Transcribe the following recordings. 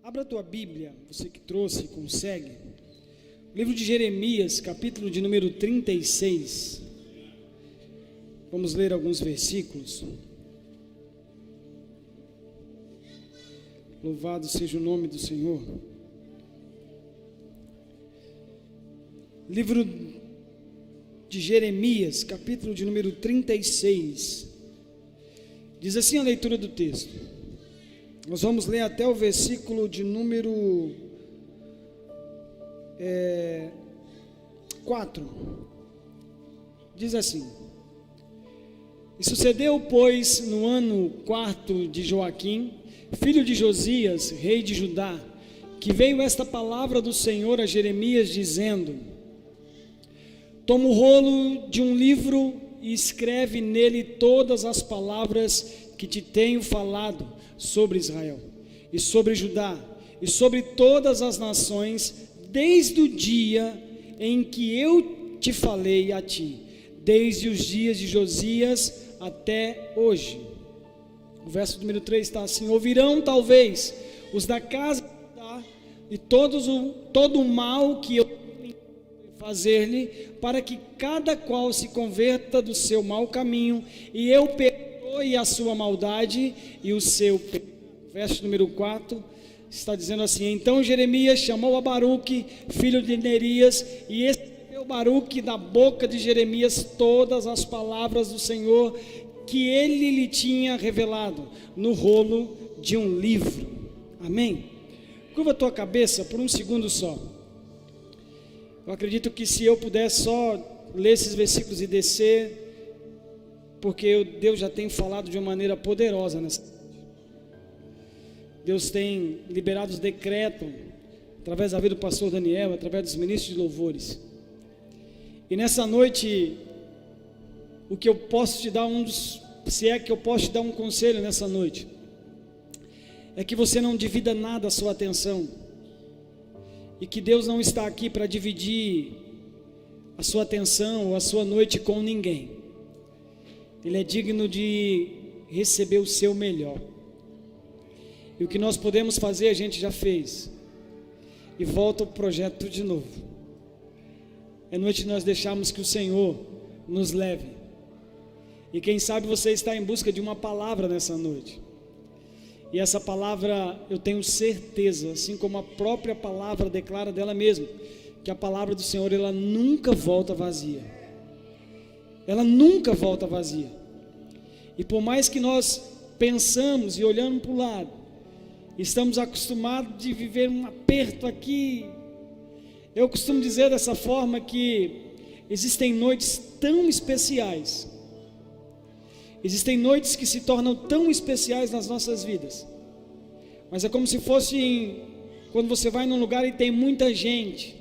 Abra a tua Bíblia, você que trouxe e consegue. Livro de Jeremias, capítulo de número 36. Vamos ler alguns versículos. Louvado seja o nome do Senhor. Livro de Jeremias, capítulo de número 36. Diz assim a leitura do texto. Nós vamos ler até o versículo de número 4. Diz assim: E sucedeu, pois, no ano 4 de Joaquim, filho de Josias, rei de Judá, que veio esta palavra do Senhor a Jeremias, dizendo: Toma o rolo de um livro e escreve nele todas as palavras que te tenho falado sobre Israel, e sobre Judá, e sobre todas as nações, desde o dia em que eu te falei a ti, desde os dias de Josias até hoje. O verso número 3 está assim: Ouvirão talvez os da casa de Judá e todo o mal que eu fazer-lhe, para que cada qual se converta do seu mau caminho, e eu perdoe a sua maldade e o seu pecado. Verso número 4 está dizendo assim: Então Jeremias chamou a Baruque, filho de Nerias, e escreveu Baruque da boca de Jeremias todas as palavras do Senhor que ele lhe tinha revelado no rolo de um livro. Amém? Curva a tua cabeça por um segundo só. Eu acredito que se eu pudesse só ler esses versículos e descer, porque Deus já tem falado de uma maneira poderosa nessa noite. Deus tem liberado os decretos, através da vida do pastor Daniel, através dos ministros de louvores. E nessa noite, o que eu posso te dar, se é que eu posso te dar um conselho nessa noite, é que você não divida nada a sua atenção, e que Deus não está aqui para dividir a sua atenção ou a sua noite com ninguém. Ele é digno de receber o seu melhor. E o que nós podemos fazer, a gente já fez. E volta o projeto de novo. É noite de nós deixarmos que o Senhor nos leve. E quem sabe você está em busca de uma palavra nessa noite. E essa palavra, eu tenho certeza, assim como a própria palavra declara dela mesma, que a palavra do Senhor, ela nunca volta vazia. Ela nunca volta vazia. E por mais que nós pensamos e olhamos para o lado, estamos acostumados de viver um aperto aqui. Eu costumo dizer dessa forma que existem noites tão especiais, existem noites que se tornam tão especiais nas nossas vidas, mas é como se fosse quando você vai num lugar e tem muita gente,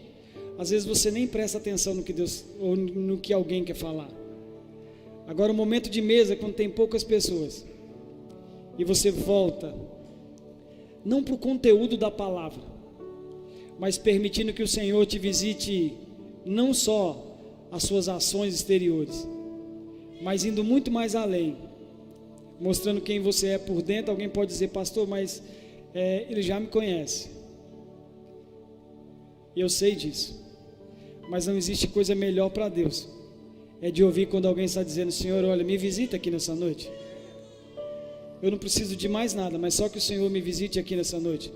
às vezes você nem presta atenção no que Deus ou no que alguém quer falar. Agora o momento de mesa é quando tem poucas pessoas, e você volta, não para o conteúdo da palavra, mas permitindo que o Senhor te visite, não só as suas ações exteriores, mas indo muito mais além, mostrando quem você é por dentro. Alguém pode dizer: pastor, mas ele já me conhece. Eu sei disso, mas não existe coisa melhor para Deus, é de ouvir quando alguém está dizendo: Senhor, olha, me visita aqui nessa noite. Eu não preciso de mais nada, mas só que o Senhor me visite aqui nessa noite,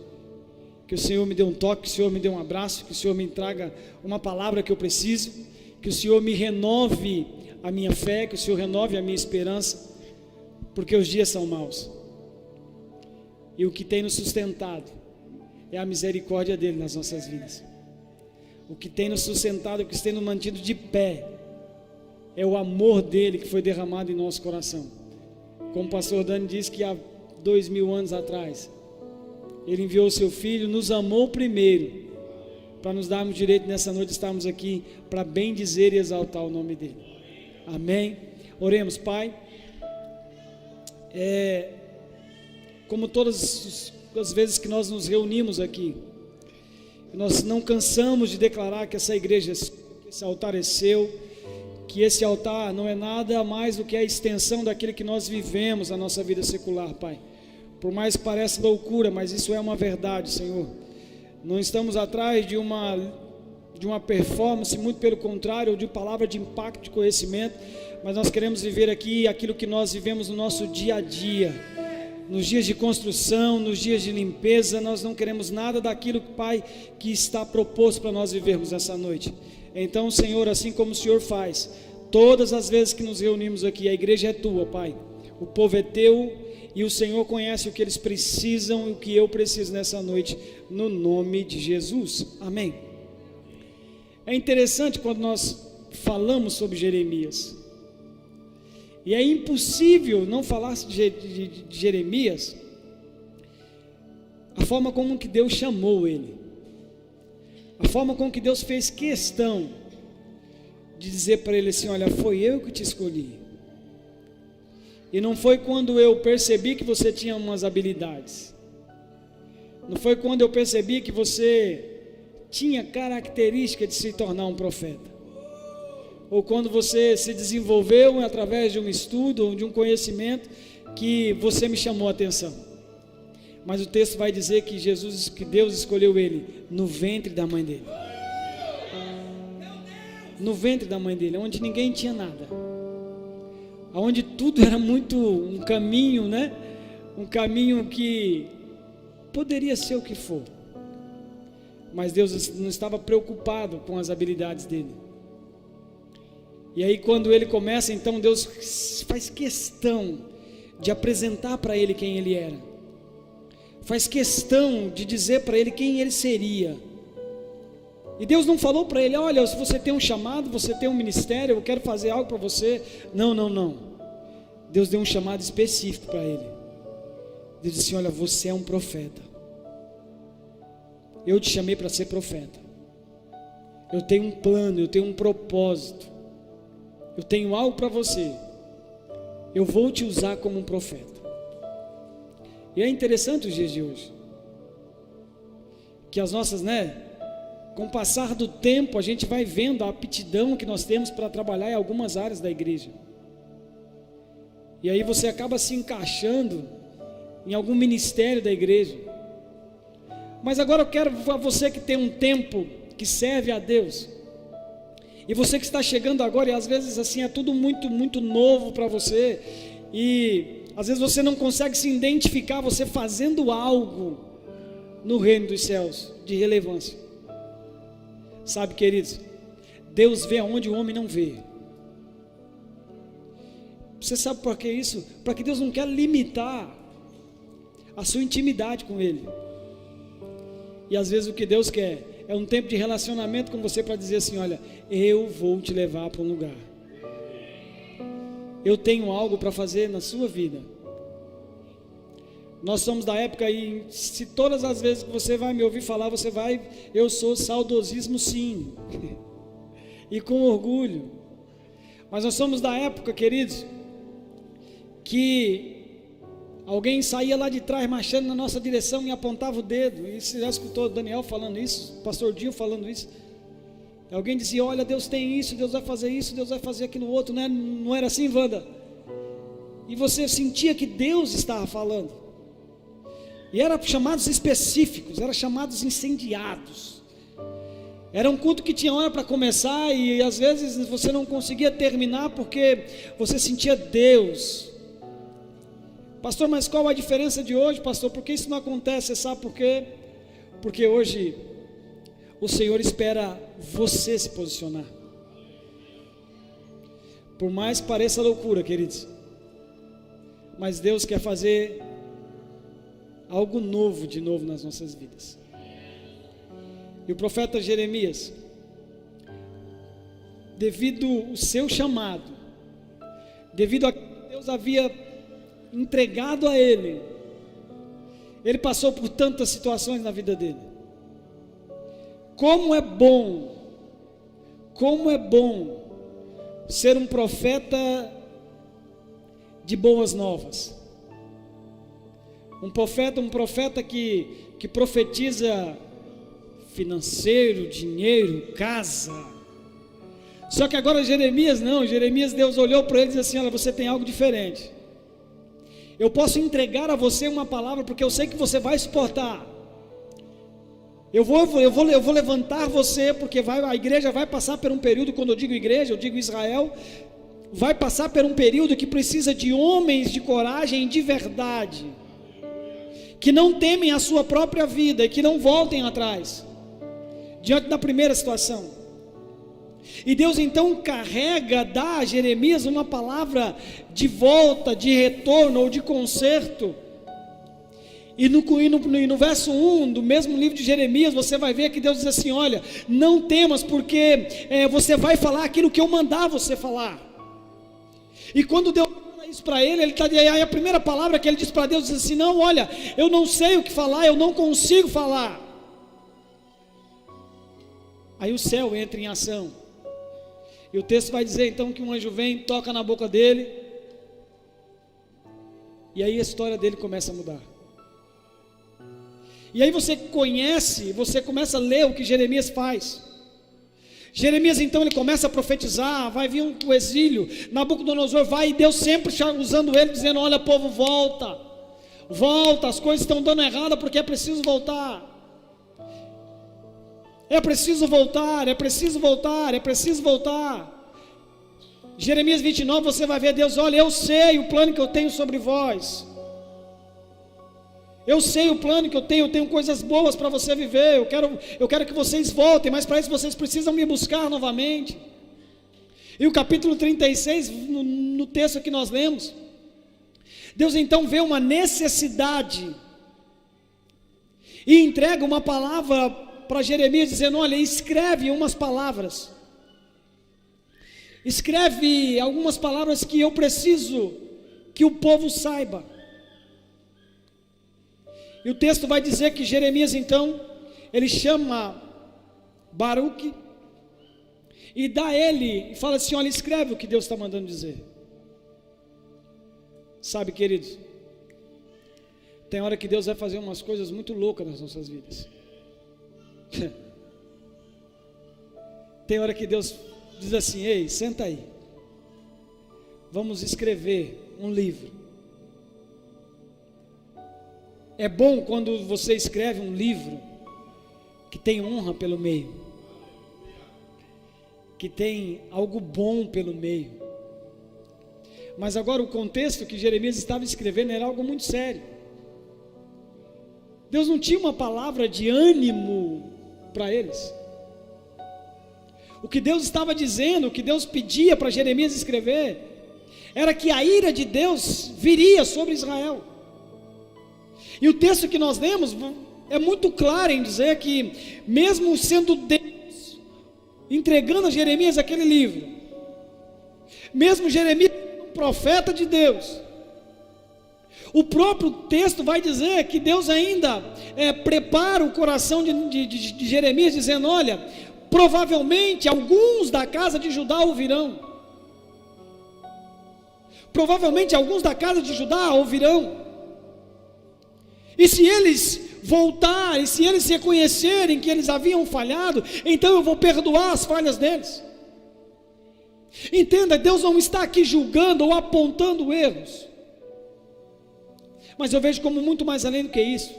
que o Senhor me dê um toque, que o Senhor me dê um abraço, que o Senhor me traga uma palavra que eu preciso, que o Senhor me renove a minha fé, que o Senhor renove a minha esperança, porque os dias são maus, e o que tem nos sustentado é a misericórdia dele nas nossas vidas. O que tem nos sustentado, o que tem nos mantido de pé, é o amor dele que foi derramado em nosso coração. Como o pastor Dani disse que há 2000 anos atrás, ele enviou o seu filho, nos amou primeiro, para nos darmos direito nessa noite estarmos aqui para bem dizer e exaltar o nome dele. Amém? Oremos. Pai, como todas as vezes que nós nos reunimos aqui, nós não cansamos de declarar que essa igreja, que esse altar é seu, que esse altar não é nada mais do que a extensão daquilo que nós vivemos na nossa vida secular, Pai. Por mais que pareça loucura, mas isso é uma verdade, Senhor. Não estamos atrás de uma performance, muito pelo contrário, ou de palavra de impacto, de conhecimento, mas nós queremos viver aqui aquilo que nós vivemos no nosso dia a dia, nos dias de construção, nos dias de limpeza. Nós não queremos nada daquilo, Pai, que está proposto para nós vivermos essa noite. Então, Senhor, assim como o Senhor faz, todas as vezes que nos reunimos aqui, a igreja é tua, Pai, o povo é teu, e o Senhor conhece o que eles precisam e o que eu preciso nessa noite, no nome de Jesus, amém. É interessante quando nós falamos sobre Jeremias, e é impossível não falar de Jeremias, a forma como que Deus chamou ele, a forma como que Deus fez questão de dizer para ele assim: olha, foi eu que te escolhi, e não foi quando eu percebi que você tinha umas habilidades, não foi quando eu percebi que você tinha característica de se tornar um profeta, ou quando você se desenvolveu através de um estudo ou de um conhecimento que você me chamou a atenção. Mas o texto vai dizer que Deus escolheu ele no ventre da mãe dele. No ventre da mãe dele, onde ninguém tinha nada, onde tudo era muito um caminho, né? Um caminho que poderia ser o que for, mas Deus não estava preocupado com as habilidades dele. E aí quando ele começa, então Deus faz questão de apresentar para ele quem ele era, faz questão de dizer para ele quem ele seria. E Deus não falou para ele: olha, se você tem um chamado, você tem um ministério, eu quero fazer algo para você. Não. Deus deu um chamado específico para ele. Deus disse: olha, você é um profeta. Eu te chamei para ser profeta. Eu tenho um plano, eu tenho um propósito. Eu tenho algo para você. Eu vou te usar como um profeta. E é interessante os dias de hoje, que as nossas, com o passar do tempo, a gente vai vendo a aptidão que nós temos para trabalhar em algumas áreas da igreja. E aí você acaba se encaixando em algum ministério da igreja. Mas agora eu quero para você que tem um tempo que serve a Deus, e você que está chegando agora, e às vezes assim é tudo muito, muito novo para você, e às vezes você não consegue se identificar, você fazendo algo no reino dos céus, de relevância. Sabe, queridos, Deus vê aonde o homem não vê. Você sabe por que isso? Para que Deus não quer limitar a sua intimidade com Ele. E às vezes o que Deus quer é um tempo de relacionamento com você, para dizer assim: olha, eu vou te levar para um lugar, eu tenho algo para fazer na sua vida. Nós somos da época, e se todas as vezes que você vai me ouvir falar, eu sou saudosismo sim, e com orgulho. Mas nós somos da época, queridos, que alguém saía lá de trás marchando na nossa direção e apontava o dedo. E você já escutou o Daniel falando isso, o pastor Dio falando isso. Alguém dizia: olha, Deus tem isso, Deus vai fazer isso, Deus vai fazer aquilo outro, né? Não era assim, Wanda? E você sentia que Deus estava falando. E eram chamados específicos, eram chamados incendiados. Era um culto que tinha hora para começar, e às vezes você não conseguia terminar porque você sentia Deus. Pastor, mas qual a diferença de hoje, pastor? Por que isso não acontece? Você sabe por quê? Porque hoje o Senhor espera você se posicionar. Por mais que pareça loucura, queridos, mas Deus quer fazer algo novo de novo nas nossas vidas. E o profeta Jeremias, devido ao seu chamado, devido a que Deus havia entregado a ele passou por tantas situações na vida dele. Como é bom ser um profeta de boas novas, um profeta que profetiza financeiro, dinheiro, casa. Só que agora Jeremias não, Deus olhou para ele e disse assim: olha, você tem algo diferente. Eu posso entregar a você uma palavra, porque eu sei que você vai suportar. Eu vou levantar você, porque a igreja vai passar por um período, quando eu digo igreja, eu digo Israel, vai passar por um período que precisa de homens de coragem de verdade, que não temem a sua própria vida e que não voltem atrás, diante da primeira situação. E Deus então dá a Jeremias uma palavra de volta, de retorno ou de conserto. E no verso 1 do mesmo livro de Jeremias, você vai ver que Deus diz assim: olha, não temas, porque você vai falar aquilo que eu mandar você falar. E quando Deus fala isso para ele, aí a primeira palavra que ele diz para Deus, diz assim: não, olha, eu não sei o que falar, eu não consigo falar. Aí o céu entra em ação, e o texto vai dizer então que um anjo vem, toca na boca dele, e aí a história dele começa a mudar. E aí você começa a ler o que Jeremias faz. Jeremias então ele começa a profetizar, vai vir o exílio, Nabucodonosor vai, e Deus sempre usando ele, dizendo: olha povo, volta, as coisas estão dando errado, porque é preciso voltar. É preciso voltar. Jeremias 29, você vai ver Deus: olha, eu sei o plano que eu tenho sobre vós. Eu sei o plano que eu tenho coisas boas para você viver, eu quero que vocês voltem, mas para isso vocês precisam me buscar novamente. E o capítulo 36, no texto que nós lemos, Deus então vê uma necessidade, e entrega uma palavra para Jeremias, dizendo: olha, escreve umas palavras, escreve algumas palavras que eu preciso que o povo saiba. E o texto vai dizer que Jeremias então, ele chama Baruque, e dá a ele, e fala assim: olha, escreve o que Deus está mandando dizer. Sabe, queridos, tem hora que Deus vai fazer umas coisas muito loucas nas nossas vidas. Tem hora que Deus diz assim: ei, senta aí, vamos escrever um livro. É bom quando você escreve um livro que tem honra pelo meio, que tem algo bom pelo meio. Mas agora o contexto que Jeremias estava escrevendo era algo muito sério. Deus não tinha uma palavra de ânimo para eles. O que Deus estava dizendo, o que Deus pedia para Jeremias escrever, era que a ira de Deus viria sobre Israel. E o texto que nós lemos é muito claro em dizer que, mesmo sendo Deus entregando a Jeremias aquele livro, mesmo Jeremias um profeta de Deus, o próprio texto vai dizer que Deus ainda prepara o coração de Jeremias, dizendo: olha, provavelmente alguns da casa de Judá ouvirão. Provavelmente alguns da casa de Judá ouvirão. E se eles voltarem, se eles reconhecerem que eles haviam falhado, então eu vou perdoar as falhas deles. Entenda, Deus não está aqui julgando ou apontando erros, mas eu vejo como muito mais além do que isso.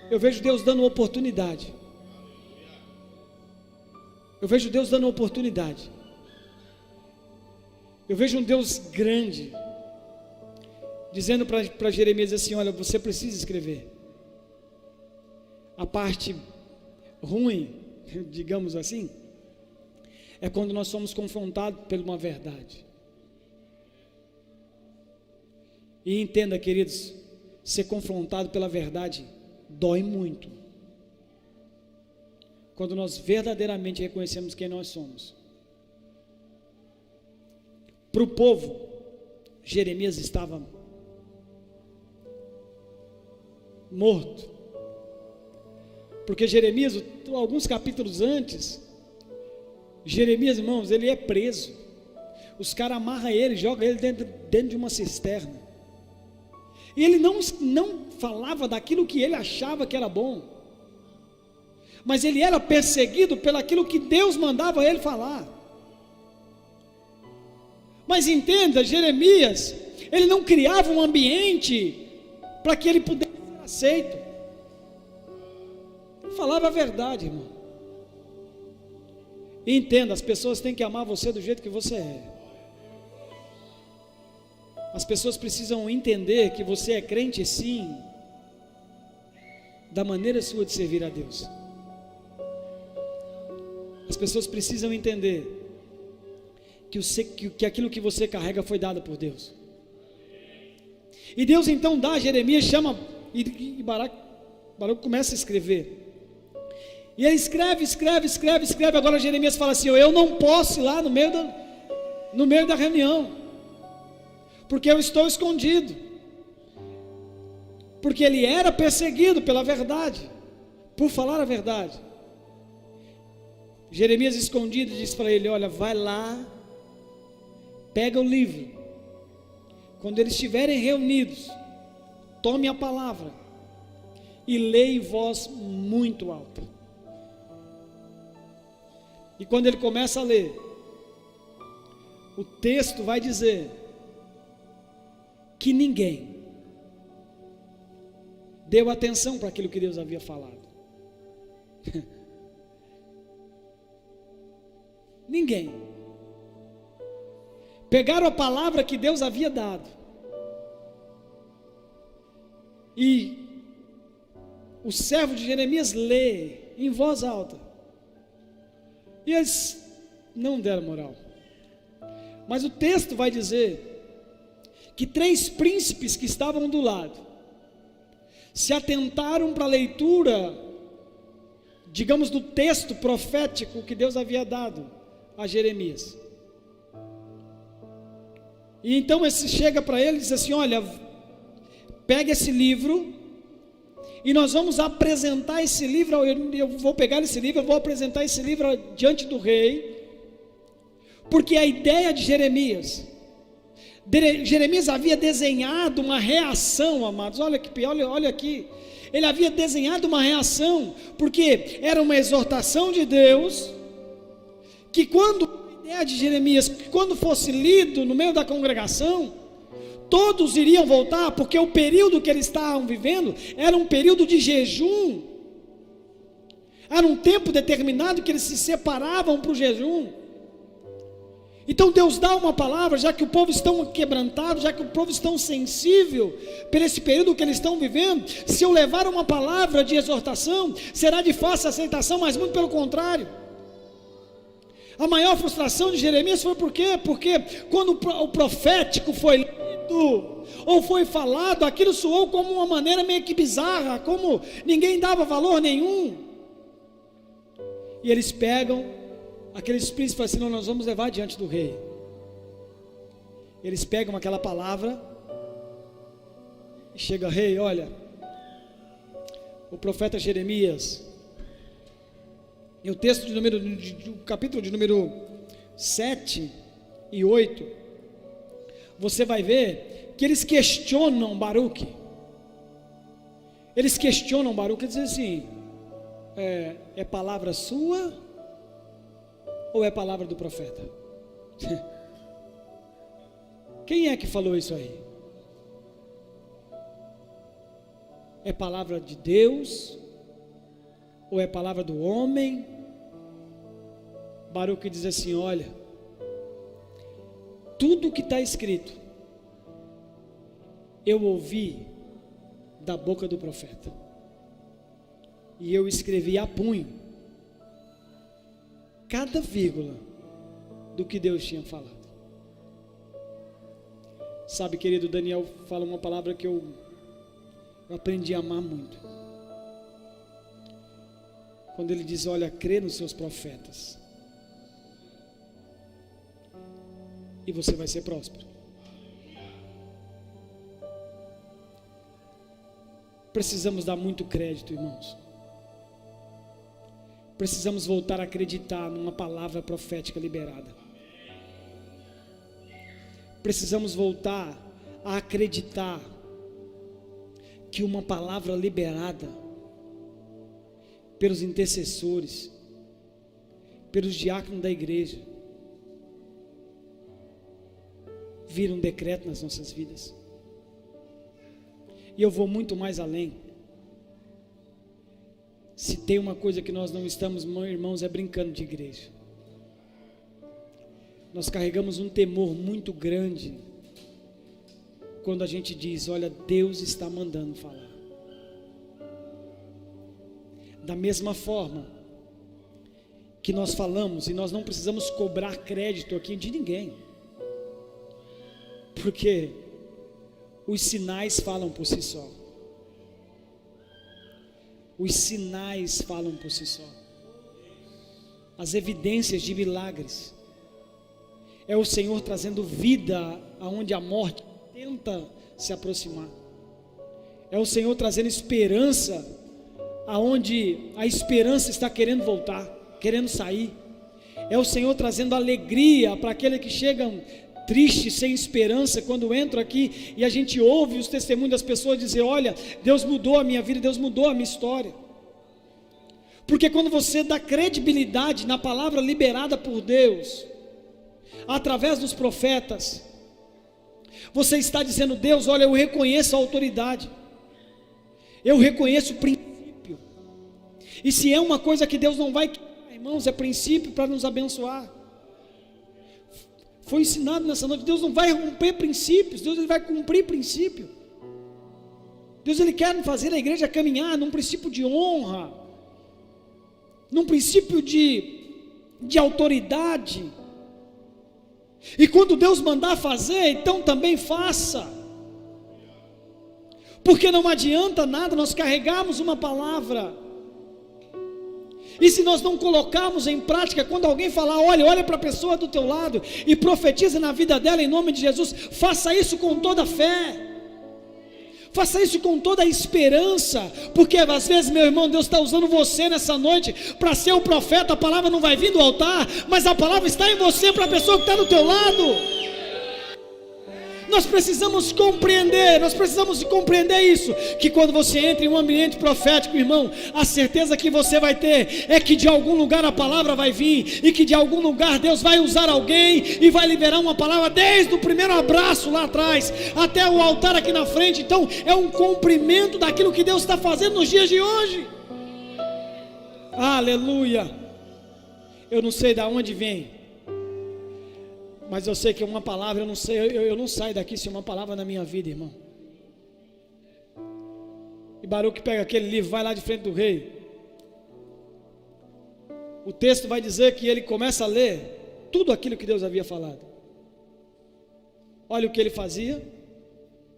Eu vejo Deus dando oportunidade. Eu vejo Deus dando oportunidade. Eu vejo um Deus grande, dizendo para Jeremias assim: olha, você precisa escrever. A parte ruim, digamos assim, é quando nós somos confrontados por uma verdade. E entenda, queridos, ser confrontado pela verdade dói muito. Quando nós verdadeiramente reconhecemos quem nós somos. Para o povo, Jeremias estava morto, porque Jeremias, alguns capítulos antes, Jeremias, irmãos, ele é preso, os caras amarram ele, jogam ele dentro de uma cisterna, e ele não falava daquilo que ele achava que era bom, mas ele era perseguido pelaquilo que Deus mandava ele falar. Mas entenda, Jeremias, ele não criava um ambiente para que ele pudesse ser aceito. Ele falava a verdade, irmão. E entenda, as pessoas têm que amar você do jeito que você é. As pessoas precisam entender que você é crente sim, da maneira sua de servir a Deus. As pessoas precisam entender que aquilo que você carrega foi dado por Deus. E Deus então dá a Jeremias, chama, e Baruque começa a escrever. E ele escreve, agora Jeremias fala assim, eu não posso ir lá no meio da reunião, porque eu estou escondido, porque ele era perseguido pela verdade, por falar a verdade. Jeremias escondido disse para ele, olha, vai lá, pega o livro, quando eles estiverem reunidos, tome a palavra, e leia em voz muito alta. E quando ele começa a ler, o texto vai dizer que ninguém deu atenção para aquilo que Deus havia falado. Ninguém. Pegaram a palavra que Deus havia dado e o servo de Jeremias lê em voz alta, e eles não deram moral. Mas o texto vai dizer que 3 príncipes que estavam do lado se atentaram para a leitura, digamos, do texto profético que Deus havia dado a Jeremias. E então esse chega para ele e diz assim, olha, pega esse livro e nós vamos apresentar esse livro, eu vou pegar esse livro, eu vou apresentar esse livro diante do rei, porque a ideia de Jeremias havia desenhado uma reação, amados, olha aqui, ele havia desenhado uma reação, porque era uma exortação de Deus, que a ideia de Jeremias, quando fosse lido no meio da congregação, todos iriam voltar, porque o período que eles estavam vivendo, era um período de jejum, era um tempo determinado que eles se separavam para o jejum. Então Deus dá uma palavra, já que o povo está quebrantado, já que o povo está sensível por esse período que eles estão vivendo, se eu levar uma palavra de exortação, será de fácil aceitação, mas muito pelo contrário. A maior frustração de Jeremias foi por quê? Porque quando o profético foi lido, ou foi falado, aquilo soou como uma maneira meio que bizarra, como ninguém dava valor nenhum. E eles pegam aqueles príncipes e falam assim, não, nós vamos levar diante do rei. Eles pegam aquela palavra e chega, rei, olha, o profeta Jeremias, e o texto do capítulo de número 7 e 8, você vai ver que eles questionam Baruque. Eles questionam Baruque e dizem assim, é palavra sua ou é palavra do profeta? Quem é que falou isso aí? É palavra de Deus ou é palavra do homem? Baruque diz assim, olha, tudo que está escrito, eu ouvi da boca do profeta, e eu escrevi a punho, cada vírgula do que Deus tinha falado. Sabe, querido, Daniel fala uma palavra que eu aprendi a amar muito, quando ele diz, olha, crê nos seus profetas, e você vai ser próspero. Precisamos dar muito crédito, irmãos. Precisamos voltar a acreditar numa palavra profética liberada. Precisamos voltar a acreditar que uma palavra liberada pelos intercessores, pelos diáconos da igreja, vir um decreto nas nossas vidas. E eu vou muito mais além. Se tem uma coisa que nós não estamos, irmãos, é brincando de igreja. Nós carregamos um temor muito grande quando a gente diz: olha, Deus está mandando falar. Da mesma forma que nós falamos, e nós não precisamos cobrar crédito aqui de ninguém, porque os sinais falam por si só. Os sinais falam por si só. As evidências de milagres. É o Senhor trazendo vida aonde a morte tenta se aproximar. É o Senhor trazendo esperança aonde a esperança está querendo voltar, querendo sair. É o Senhor trazendo alegria para aqueles que chegam tristes, sem esperança, quando entro aqui e a gente ouve os testemunhos das pessoas dizer: olha, Deus mudou a minha vida, Deus mudou a minha história. Porque quando você dá credibilidade na palavra liberada por Deus, através dos profetas, você está dizendo: Deus, olha, eu reconheço a autoridade, eu reconheço o princípio, e se é uma coisa que Deus não vai, irmãos, é princípio para nos abençoar. Foi ensinado nessa noite: Deus não vai romper princípios, Deus ele vai cumprir princípio. Deus ele quer fazer a igreja caminhar num princípio de honra, num princípio de autoridade. E quando Deus mandar fazer, então também faça. Porque não adianta nada nós carregarmos uma palavra e se nós não colocarmos em prática, quando alguém falar: olha para a pessoa do teu lado e profetiza na vida dela em nome de Jesus, faça isso com toda a fé, faça isso com toda a esperança, porque às vezes, meu irmão, Deus está usando você nessa noite para ser o profeta. A palavra não vai vir do altar, mas a palavra está em você para a pessoa que está do teu lado. Nós precisamos compreender isso, que quando você entra em um ambiente profético, irmão, a certeza que você vai ter é que de algum lugar a palavra vai vir, e que de algum lugar Deus vai usar alguém e vai liberar uma palavra, desde o primeiro abraço lá atrás até o altar aqui na frente. Então é um cumprimento daquilo que Deus está fazendo nos dias de hoje. Aleluia. Eu não sei de onde vem, mas eu sei que uma palavra, eu não saio daqui sem uma palavra na minha vida, irmão. E Baruque pega aquele livro, vai lá de frente do rei. O texto vai dizer que ele começa a ler tudo aquilo que Deus havia falado. Olha o que ele fazia,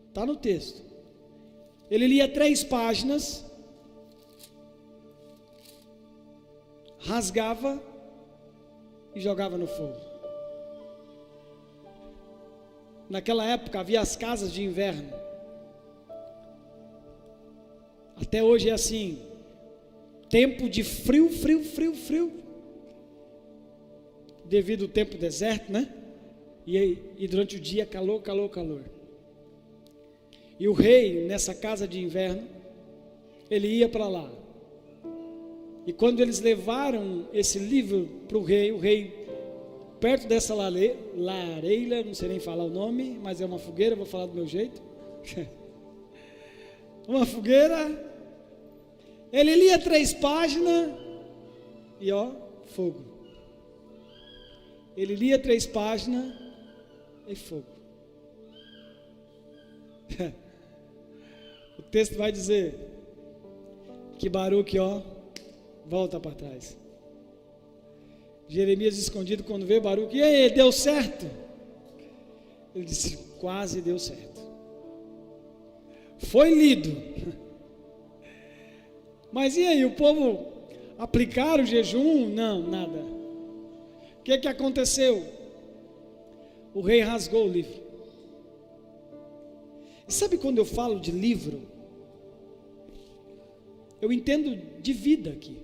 está no texto. Ele lia 3 páginas, rasgava e jogava no fogo. Naquela época havia as casas de inverno. Até hoje é assim. Tempo de frio. Devido ao tempo deserto, né? E durante o dia calor. E o rei, nessa casa de inverno, ele ia para lá. E quando eles levaram esse livro para o rei, perto dessa lareira, não sei nem falar o nome, mas é uma fogueira, vou falar do meu jeito. Uma fogueira. Ele lia 3 páginas e fogo. Ele lia 3 páginas e fogo. O texto vai dizer que Baruque, volta para trás. Jeremias escondido, quando vê Baruque: e aí, deu certo? Ele disse: quase deu certo. Foi lido. Mas e aí, o povo aplicaram o jejum? Não, nada. O que aconteceu? O rei rasgou o livro. E sabe quando eu falo de livro, eu entendo de vida aqui.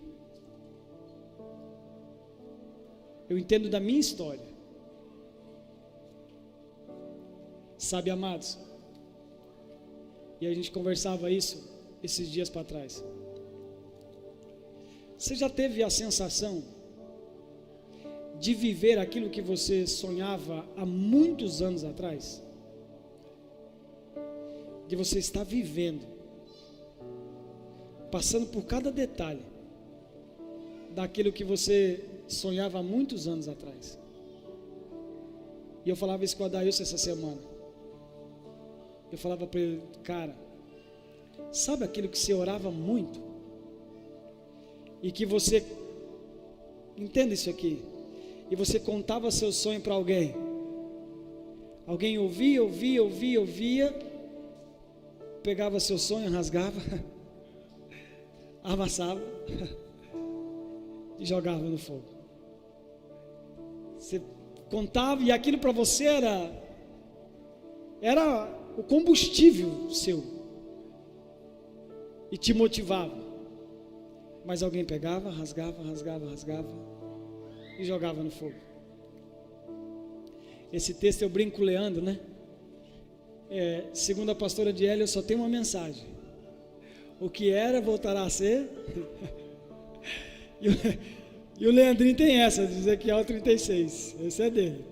Eu entendo da minha história. Sabe, amados? E a gente conversava isso esses dias para trás. Você já teve a sensação de viver aquilo que você sonhava há muitos anos atrás? De você estar vivendo, passando por cada detalhe daquilo que você sonhava há muitos anos atrás. E eu falava isso com o Adailson essa semana. Eu falava para ele: cara, sabe aquilo que você orava muito? E que você, entenda isso aqui, e você contava seu sonho para alguém. Alguém ouvia, pegava seu sonho, rasgava, amassava e jogava no fogo. Você contava e aquilo para você era o combustível seu e te motivava. Mas alguém pegava, rasgava e jogava no fogo. Esse texto eu brinco com o Leandro, né? Segundo a pastora Diélia, eu só tenho uma mensagem: o que era voltará a ser. E o Leandrinho tem essa, de Ezequiel 36, esse é dele.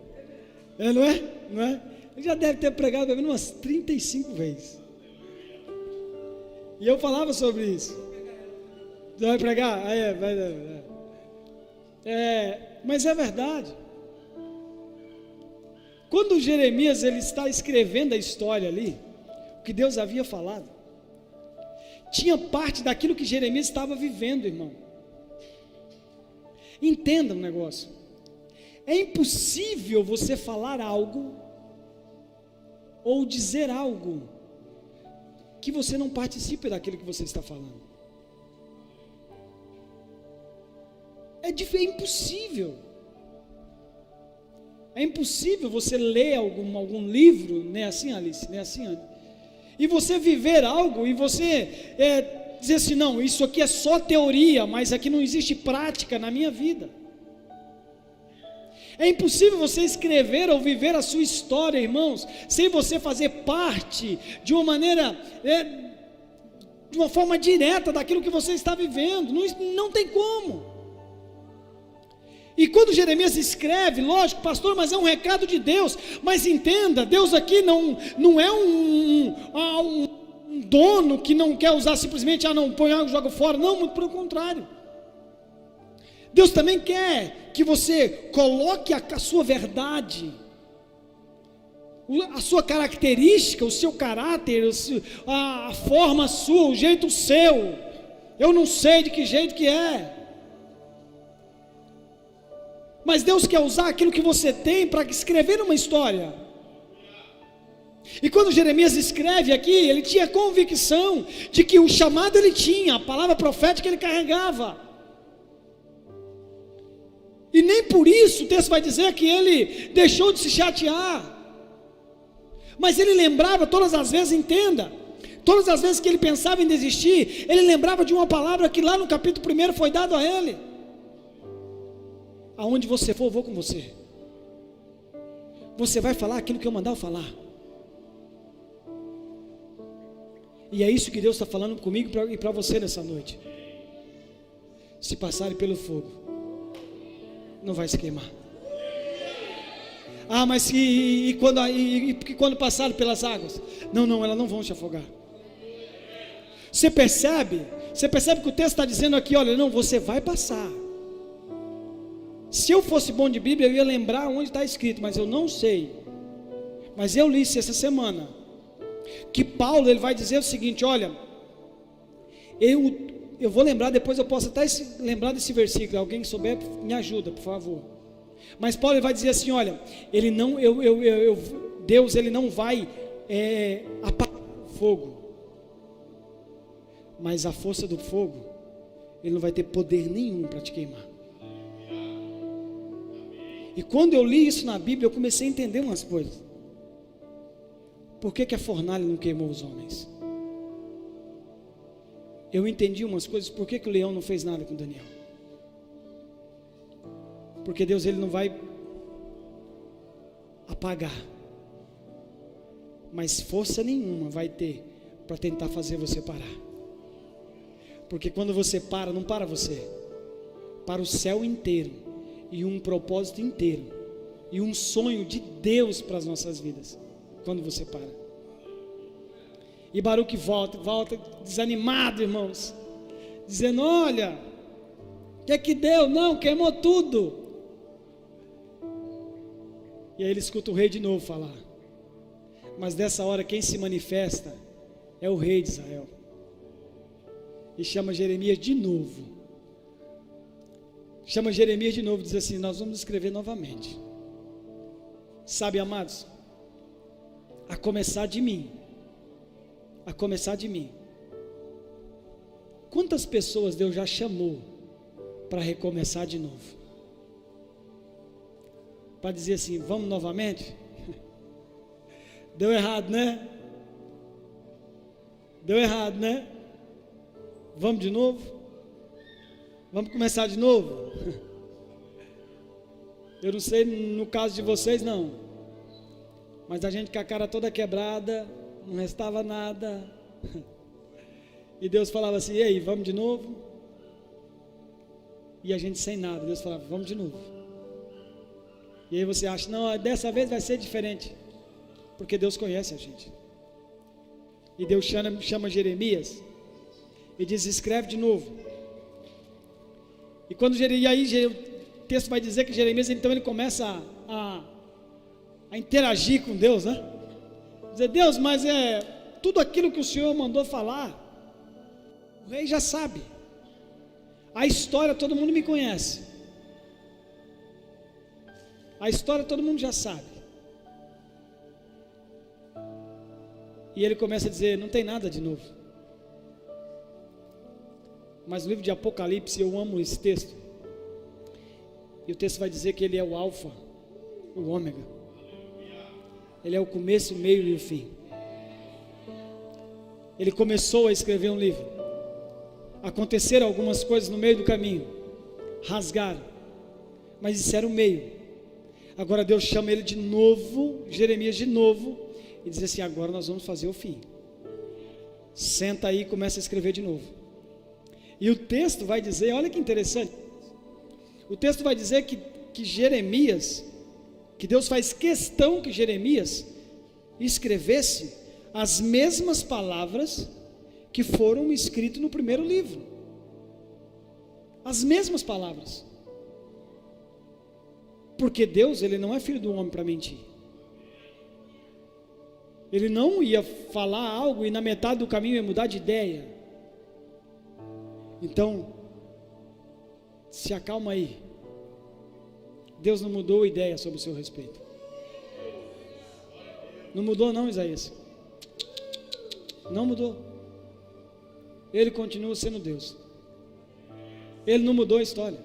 Não é? Não é? Ele já deve ter pregado pelo menos umas 35 vezes. E eu falava sobre isso. Você vai pregar? Mas é verdade. Quando Jeremias ele está escrevendo a história ali, o que Deus havia falado, tinha parte daquilo que Jeremias estava vivendo, irmão. Entenda um negócio: é impossível você falar algo ou dizer algo que você não participe daquilo que você está falando. É impossível. É impossível você ler algum livro, não é assim, Alice? Não é assim, Ana? E você viver algo e você dizer assim: não, isso aqui é só teoria, mas aqui não existe prática na minha vida. É impossível você escrever ou viver a sua história, irmãos, sem você fazer parte de uma maneira, de uma forma direta daquilo que você está vivendo. Não tem como. E quando Jeremias escreve, lógico, pastor, mas é um recado de Deus. Mas entenda, Deus aqui não é um dono que não quer usar simplesmente, não, põe água e joga fora. Não, muito pelo contrário. Deus também quer que você coloque a sua verdade, a sua característica, o seu caráter, a forma sua, o jeito seu. Eu não sei de que jeito que é, mas Deus quer usar aquilo que você tem para escrever uma história. E quando Jeremias escreve aqui, ele tinha convicção de que o chamado ele tinha, a palavra profética ele carregava. E nem por isso o texto vai dizer que ele deixou de se chatear. Mas ele lembrava todas as vezes, entenda, todas as vezes que ele pensava em desistir, ele lembrava de uma palavra que lá no capítulo 1 foi dado a ele: aonde você for, eu vou com você. Você vai falar aquilo que eu mandar eu falar. E é isso que Deus está falando comigo e para você nessa noite. Se passarem pelo fogo, não vai se queimar. Mas quando passarem pelas águas, não, elas não vão te afogar. Você percebe que o texto está dizendo aqui: olha, não, você vai passar. Se eu fosse bom de Bíblia, eu ia lembrar onde está escrito, mas eu não sei. Mas eu li isso essa semana, que Paulo ele vai dizer o seguinte: olha, eu vou lembrar, depois eu posso até lembrar desse versículo, alguém que souber me ajuda, por favor. Mas Paulo ele vai dizer assim: olha, ele não, Deus ele não vai apagar o fogo, mas a força do fogo, ele não vai ter poder nenhum para te queimar. E quando eu li isso na Bíblia, eu comecei a entender umas coisas. Por que a fornalha não queimou os homens? Eu entendi umas coisas. Por que o leão não fez nada com Daniel? Porque Deus ele não vai apagar, mas força nenhuma vai ter para tentar fazer você parar. Porque quando você para, não para você, para o céu inteiro. e um propósito inteiro, e um sonho de Deus para as nossas vidas, quando você para. E Baruque volta desanimado, irmãos, dizendo: olha, o que é que deu? Não, queimou tudo. E aí ele escuta o rei de novo falar, mas dessa hora quem se manifesta é o rei de Israel, e chama Jeremias de novo, diz assim: nós vamos escrever novamente. Sabe, amados, a começar de mim, quantas pessoas Deus já chamou para recomeçar de novo? Para dizer assim: vamos novamente? Deu errado, né? Vamos de novo? Vamos começar de novo? Eu não sei no caso de vocês não, mas a gente com a cara toda quebrada, não restava nada, e Deus falava assim: e aí, vamos de novo? E a gente sem nada, Deus falava: vamos de novo. E aí você acha: não, dessa vez vai ser diferente, porque Deus conhece a gente. E Deus chama Jeremias e diz: escreve de novo. E aí o texto vai dizer que Jeremias, então, ele começa a interagir com Deus, né? Dizer: Deus, mas tudo aquilo que o Senhor mandou falar, o rei já sabe. A história todo mundo me conhece. A história todo mundo já sabe. E ele começa a dizer: não tem nada de novo. Mas no livro de Apocalipse, eu amo esse texto, e o texto vai dizer que ele é o alfa, o ômega. Ele é o começo, o meio e o fim. Ele começou a escrever um livro, aconteceram algumas coisas no meio do caminho, rasgaram, mas isso era o meio. Agora Deus chama ele de novo, Jeremias de novo, e diz assim: agora nós vamos fazer o fim. Senta aí e começa a escrever de novo. E o texto vai dizer, olha que interessante, o texto vai dizer que Jeremias, que Deus faz questão que Jeremias escrevesse as mesmas palavras que foram escritas no primeiro livro. As mesmas palavras. Porque Deus, ele não é filho do homem para mentir. Ele não ia falar algo e na metade do caminho ia mudar de ideia. Então, se acalma aí. Deus não mudou a ideia sobre o seu respeito. Não mudou não, Isaías. Não mudou. Ele continua sendo Deus. Ele não mudou a história.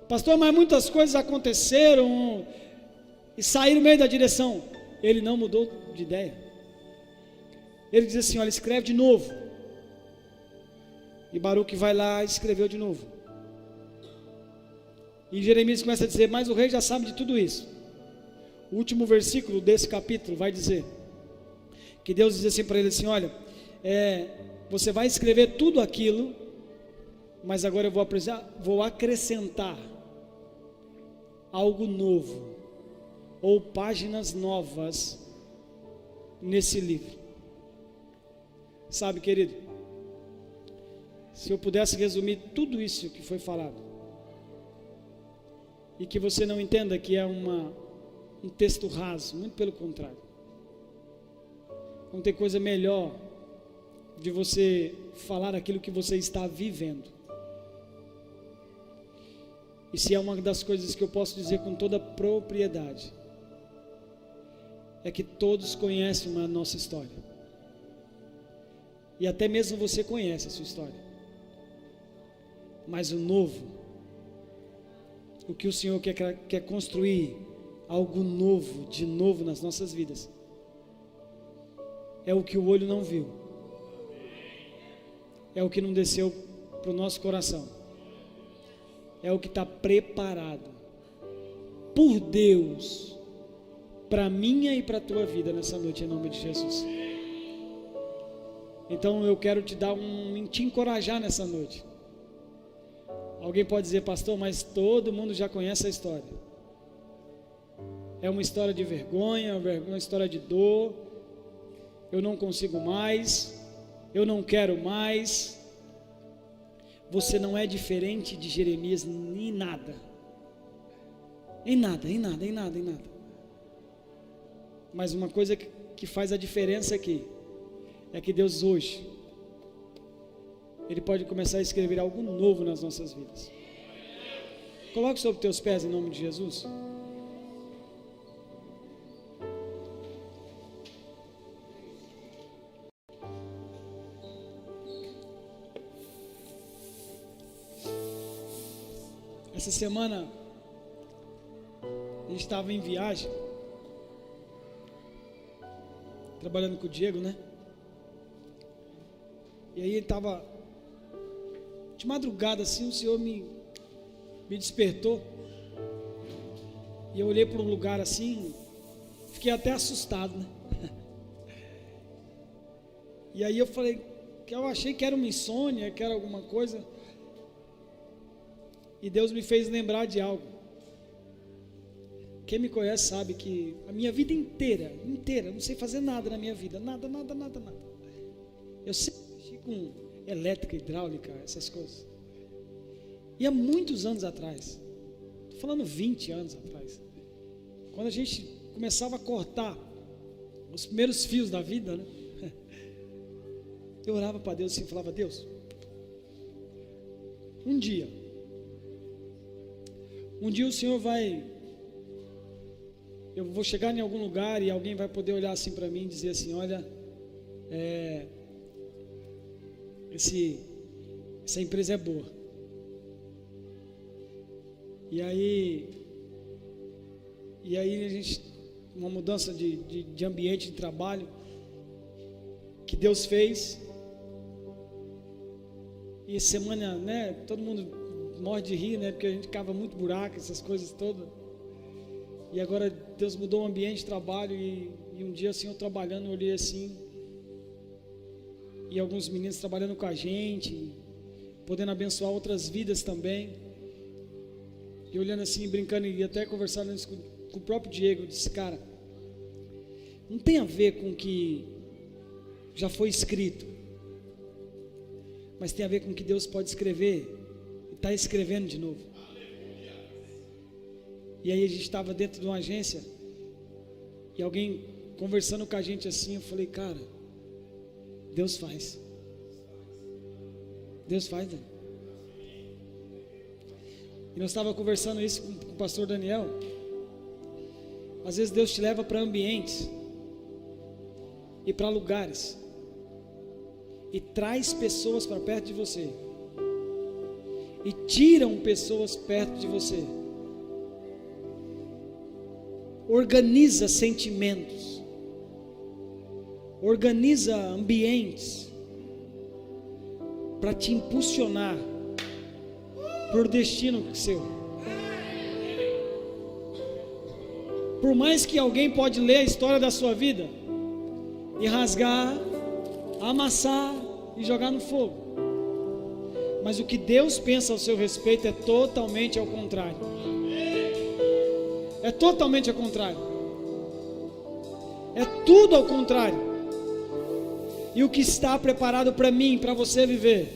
Pastor, mas muitas coisas aconteceram e saíram no meio da direção. Ele não mudou de ideia. Ele diz assim: olha, escreve de novo. E Baruque vai lá e escreveu de novo. E Jeremias começa a dizer: mas o rei já sabe de tudo isso. O último versículo desse capítulo vai dizer que Deus diz assim para ele assim: olha, você vai escrever tudo aquilo, mas agora eu vou acrescentar algo novo, ou páginas novas nesse livro. Sabe, querido, se eu pudesse resumir tudo isso que foi falado, e que você não entenda que é um texto raso, muito pelo contrário, não tem coisa melhor de você falar aquilo que você está vivendo. E se é uma das coisas que eu posso dizer com toda propriedade, é que todos conhecem a nossa história, e até mesmo você conhece a sua história, mas o novo, o que o Senhor quer construir, algo novo, de novo nas nossas vidas, é o que o olho não viu, é o que não desceu para o nosso coração, é o que está preparado por Deus para a minha e para a tua vida nessa noite, em nome de Jesus. Então eu quero te encorajar nessa noite Alguém pode dizer, pastor, mas todo mundo já conhece a história. É uma história de vergonha, uma história de dor. Eu não consigo mais, eu não quero mais. Você não é diferente de Jeremias em nada. Em nada. Mas uma coisa que faz a diferença aqui é que Deus hoje, Ele pode começar a escrever algo novo nas nossas vidas. Coloque sobre teus pés em nome de Jesus. Essa semana a gente estava em viagem, trabalhando com o Diego, né? E aí ele estava de madrugada assim, o Senhor me despertou. E eu olhei para um lugar assim, fiquei até assustado, né? E aí eu falei, que eu achei que era uma insônia, que era alguma coisa. E Deus me fez lembrar de algo. Quem me conhece sabe que a minha vida inteira, não sei fazer nada na minha vida, nada. Eu sempre mexi com elétrica, hidráulica, essas coisas. E há muitos anos atrás, estou falando 20 anos atrás, quando a gente começava a cortar os primeiros fios da vida, né? Eu orava para Deus e falava, Deus, um dia o Senhor eu vou chegar em algum lugar e alguém vai poder olhar assim para mim e dizer assim, olha, essa empresa é boa. E aí a gente, uma mudança de ambiente de trabalho que Deus fez. E semana, né, todo mundo morre de rir, né, porque a gente cava muito buraco, essas coisas todas. E agora Deus mudou o ambiente de trabalho e um dia assim eu trabalhando, eu olhei assim, e alguns meninos trabalhando com a gente, podendo abençoar outras vidas também. E olhando assim, brincando, e até conversando com o próprio Diego, eu disse, cara, não tem a ver com o que já foi escrito, mas tem a ver com o que Deus pode escrever e está escrevendo de novo. E aí a gente estava dentro de uma agência e alguém conversando com a gente assim, eu falei, cara, Deus faz, né? E nós estávamos conversando isso com o pastor Daniel. Às vezes Deus te leva para ambientes e para lugares e traz pessoas para perto de você e tiram pessoas perto de você. Organiza sentimentos, organiza ambientes para te impulsionar para o destino seu. Por mais que alguém pode ler a história da sua vida e rasgar, amassar e jogar no fogo, mas o que Deus pensa ao seu respeito é totalmente ao contrário. É totalmente ao contrário. É tudo ao contrário. E o que está preparado para mim, para você viver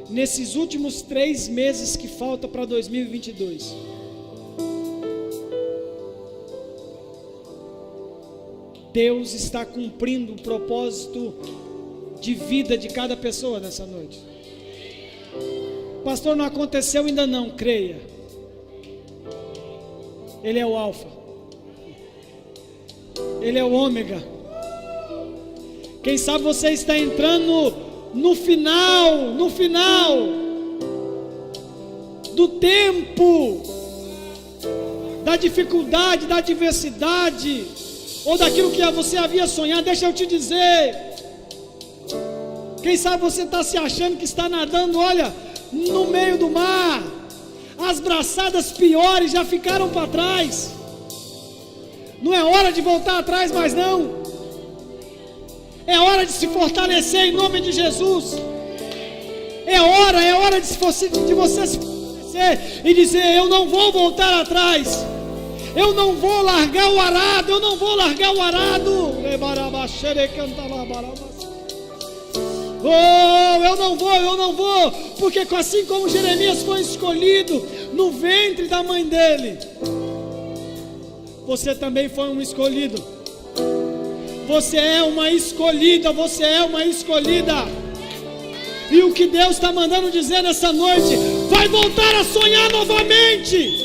nesses últimos 3 meses que faltam para 2022, Deus está cumprindo o propósito de vida de cada pessoa nessa noite. Pastor, não aconteceu ainda não, creia. Ele é o alfa, Ele é o ômega. Quem sabe você está entrando no final do tempo, da dificuldade, da adversidade, ou daquilo que você havia sonhado. Deixa eu te dizer, quem sabe você está se achando que está nadando, olha, no meio do mar. As braçadas piores já ficaram para trás. Não é hora de voltar atrás mais não. É hora de se fortalecer em nome de Jesus. É hora de você se fortalecer e dizer: eu não vou voltar atrás. Eu não vou largar o arado. Eu não vou largar o arado. Oh, eu não vou. Porque assim como Jeremias foi escolhido no ventre da mãe dele, você também foi um escolhido. Você é uma escolhida. Você é uma escolhida. E o que Deus está mandando dizer nessa noite: vai voltar a sonhar novamente.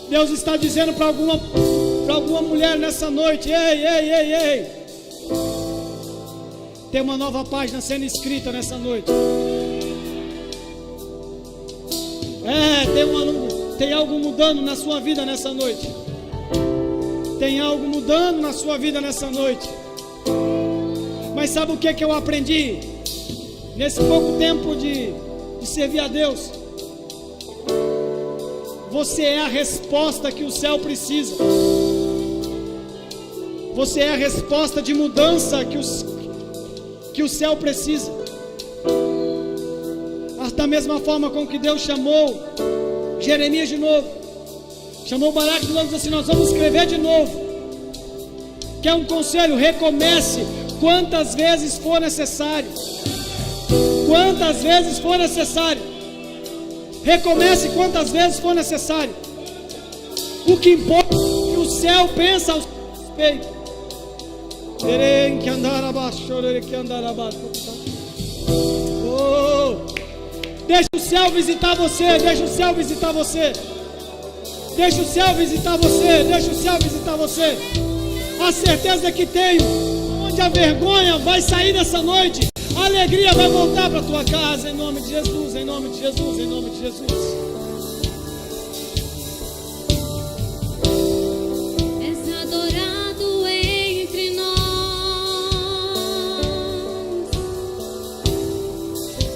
Deus está dizendo para alguma mulher nessa noite: ei, tem uma nova página sendo escrita nessa noite. Tem algo mudando na sua vida nessa noite. Tem algo mudando na sua vida nessa noite. Mas sabe o que eu aprendi nesse pouco tempo de servir a Deus? Você é a resposta que o céu precisa. Você é a resposta de mudança que o céu precisa. Da mesma forma com que Deus chamou Jeremias de novo, chamou Baraque de novo e disse assim: nós vamos escrever de novo. Quer um conselho? Recomece quantas vezes for necessário. Quantas vezes for necessário. Recomece quantas vezes for necessário. O que importa é o que o céu pensa ao seu respeito. Deixa o céu visitar você. Deixa o céu visitar você. Deixa o céu visitar você. Deixa o céu visitar você. A certeza que tenho, onde a vergonha vai sair nessa noite, a alegria vai voltar para a tua casa. Em nome de Jesus, em nome de Jesus, em nome de Jesus. És adorado entre nós,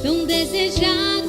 tão desejado